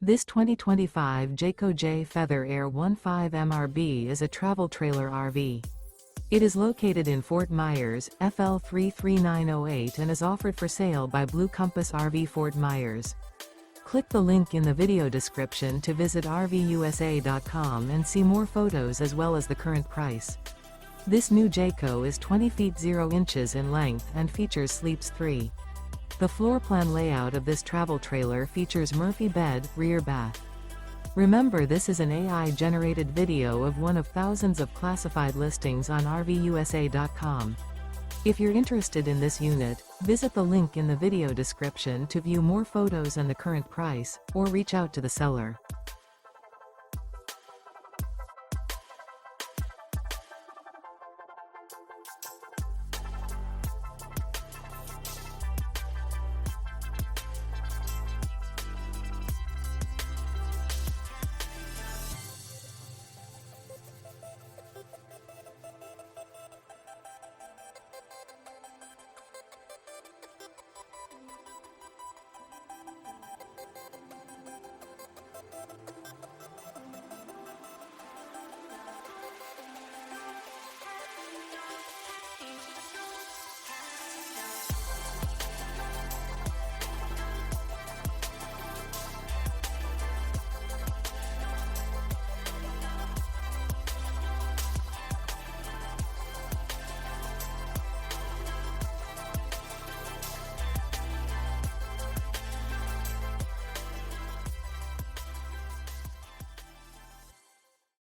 This 2025 Jayco Jay Feather Air 15 MRB is a travel trailer RV. It is located in Fort Myers, FL 33908 and is offered for sale by Blue Compass RV Fort Myers. Click the link in the video description to visit RVUSA.com and see more photos as well as the current price. This new Jayco is 20 feet 0 inches in length and features sleeps 3. The floor plan layout of this travel trailer features Murphy bed, rear bath. Remember, this is an AI-generated video of one of thousands of classified listings on RVUSA.com. If you're interested in this unit, visit the link in the video description to view more photos and the current price, or reach out to the seller.